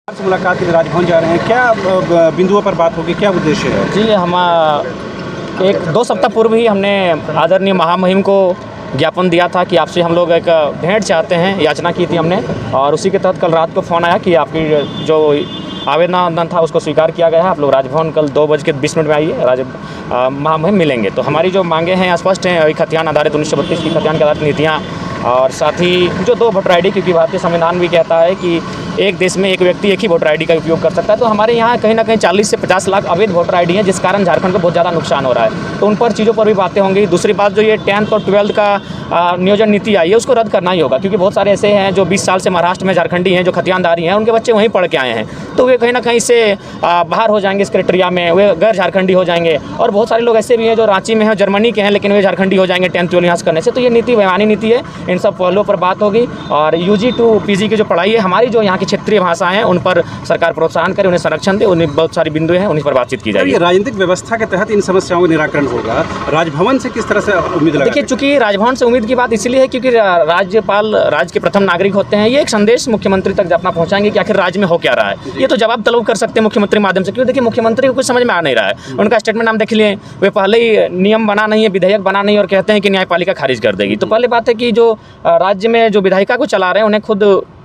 से मुलाकात के लिए राजभवन जा रहे हैं, क्या बिंदुओं पर बात होगी, क्या उद्देश्य है? जी, हम एक 2 सप्ताह पूर्व ही हमने आदरणीय महामहिम को ज्ञापन दिया था कि आपसे हम लोग एक भेंट चाहते हैं, याचना की थी हमने। और उसी के तहत कल रात को फ़ोन आया कि आपकी जो आवेदन था उसको स्वीकार किया गया है। आप लोग राजभवन कल 2:20 में आइए, महामहिम मिलेंगे। तो हमारी जो मांगे हैं स्पष्ट हैं, वही खतियान आधारित 1932 की खतियान के आधारित नीतियाँ, और साथ ही जो 2 वोटर आईडी, क्योंकि भारतीय संविधान भी कहता है कि एक देश में एक व्यक्ति एक ही वोटर आईडी का उपयोग कर सकता है। तो हमारे यहाँ कहीं ना कहीं 40 से 50 लाख अवैध वोटर आईडी हैं, जिस कारण झारखंड को बहुत ज़्यादा नुकसान हो रहा है। तो उन पर चीज़ों पर भी बातें होंगी। दूसरी बात, जो ये 10th और 12th का नियोजन नीति आई है, उसको रद्द करना ही होगा, क्योंकि बहुत सारे ऐसे हैं जो 20 साल से महाराष्ट्र में झारखंडी हैं, जो खतियानदारी हैं, उनके बच्चे वहीं पढ़ के आए हैं। तो वे कहीं ना कहीं से बाहर हो जाएंगे इस क्राइटेरिया में, वे गैर झारखंडी हो जाएंगे। और बहुत सारे लोग ऐसे भी हैं जो रांची में हैं, जर्मनी के हैं, लेकिन वे झारखंडी हो जाएंगे 10th 12th यहाँ से करने से। तो ये नीति बेईमानी नीति है, इन सब पहलुओं पर बात होगी। और UG to PG की जो पढ़ाई है, हमारी जो यहाँ की क्षेत्रीय भाषाएं हैं, उन पर सरकार प्रोत्साहन करे, उन्हें संरक्षण दे, उन्हें बहुत सारी बिंदु हैं, उन्हीं पर बातचीत की जाएगी। राजनीतिक व्यवस्था के तहत इन समस्याओं का निराकरण होगा। राजभवन से किस तरह से उम्मीद लगा? देखिए, चूंकि राजभवन से उम्मीद की बात इसलिए है क्योंकि राज्यपाल राज्य के प्रथम नागरिक होते हैं। ये एक संदेश मुख्यमंत्री तक अपना पहुंचाएंगे कि आखिर राज्य में हो क्या रहा है। ये तो जवाब तलब कर सकते हैं मुख्यमंत्री माध्यम से, क्योंकि देखिए मुख्यमंत्री को कुछ समझ में आ नहीं रहा है। उनका स्टेटमेंट हम देख लिए, वे पहले ही नियम बना नहीं है, विधेयक बना नहीं है, और कहते हैं कि न्यायपालिका खारिज कर देगी। तो पहले बात है कि जो राज्य में जो विधायिका को चला रहे हैं, उन्हें खुद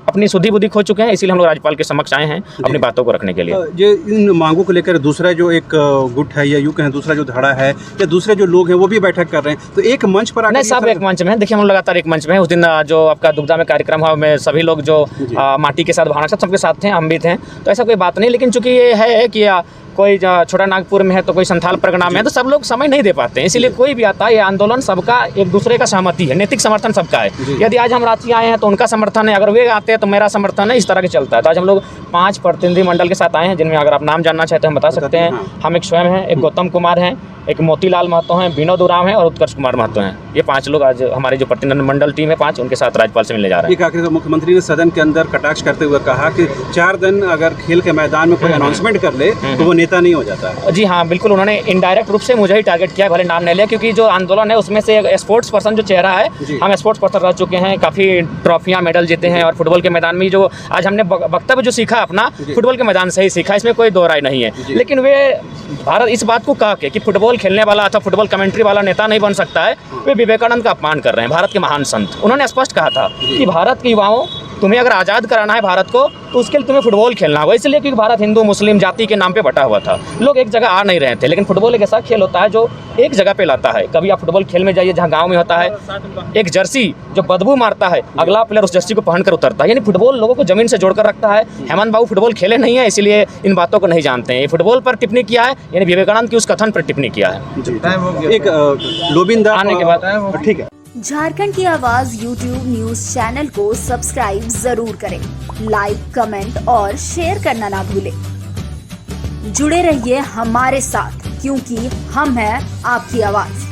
अपनी सुधी बुद्धि खो चुके हैं। इसीलिए हम लोग राज्यपाल के समक्ष आए हैं अपनी बातों को रखने के लिए। ये इन मांगों को लेकर दूसरा जो एक गुट है, या यूँ कहें दूसरा जो धड़ा है, या दूसरे जो लोग हैं वो भी बैठक कर रहे हैं। तो एक मंच पर नहीं, सब एक मंच में है। देखिए, हम लगातार एक मंच में है। उस दिन जो आपका दुग्धा में कार्यक्रम हुआ, में सभी लोग जो माटी के साथ, भावना के साथ सबके साथ थे, हम भी थे। तो ऐसा कोई बात नहीं। लेकिन चूंकि ये है कि कोई छोटा नागपुर में है, तो कोई संथाल परगना में है, तो सब लोग समय नहीं दे पाते हैं। इसीलिए कोई भी आता है, ये आंदोलन सबका एक दूसरे का सहमति है, नैतिक समर्थन सबका है। यदि आज हम रांची आए हैं तो उनका समर्थन है, अगर वे आते हैं तो मेरा समर्थन है, इस तरह के चलता है। तो आज हम लोग 5 प्रतिनिधि मंडल के साथ आए हैं, जिनमें अगर आप नाम जानना चाहते हैं हम बता सकते हैं। हम एक स्वयं हैं, एक गौतम कुमार हैं, एक मोतीलाल महतो हैं, विनोद उरांव हैं, और उत्कर्ष कुमार महतो हैं। ये 5 लोग आज हमारी जो प्रतिनिधि मंडल टीम है 5, उनके साथ राज्यपाल से मिलने जा रहे हैं। आखिर मुख्यमंत्री ने सदन के अंदर कटाक्ष करते हुए कहा कि 4 दिन अगर खेल के मैदान में कोई अनाउंसमेंट कर ले तो वो नेता नहीं हो जाता। जी हाँ, बिल्कुल। उन्होंने इनडायरेक्ट रूप से मुझे ही टारगेट किया, भले नाम नहीं लिया, क्योंकि जो आंदोलन है उसमें से एक स्पोर्ट्स पर्सन जो चेहरा है, हम स्पोर्ट्स पर्सन रह चुके हैं, काफ़ी ट्रॉफियाँ मेडल जीते हैं। और फुटबॉल के मैदान में जो आज हमने वक्तव्य जो सीखा अपना, फुटबॉल के मैदान से ही सीखा, इसमें कोई दो राय नहीं है। लेकिन वे भारत इस बात को कहा कि फुटबॉल खेलने वाला अथवा फुटबॉल कमेंट्री वाला नेता नहीं बन सकता है, वे विवेकानंद का अपमान कर रहे हैं, भारत के महान संत। उन्होंने स्पष्ट कहा था कि भारत के युवाओं, तुम्हें अगर आज़ाद कराना है भारत को, तो उसके लिए तुम्हें फुटबॉल खेलना होगा। इसलिए क्योंकि भारत हिंदू मुस्लिम जाति के नाम पे बटा हुआ था, लोग एक जगह आ नहीं रहे थे। लेकिन फुटबॉल एक ऐसा खेल होता है जो एक जगह पे लाता है। कभी आप फुटबॉल खेल में जाइए जहाँ गांव में होता है, एक जर्सी जो बदबू मारता है, अगला प्लेयर उस जर्सी को पहनकर उतरता है। यानी फुटबॉल लोगों को जमीन से जोड़कर रखता है। हेमंत बाबू फुटबॉल खेले नहीं है, इसलिए इन बातों को नहीं जानते हैं। ये फुटबॉल पर टिप्पणी किया है, यानी विवेकानंद की उस कथन पर टिप्पणी किया है। एक लोबिंदा आने के बाद ठीक है। झारखंड की आवाज YouTube न्यूज चैनल को सब्सक्राइब जरूर करें, लाइक, कमेंट और शेयर करना ना भूलें। जुड़े रहिए हमारे साथ, क्योंकि हम हैं आपकी आवाज।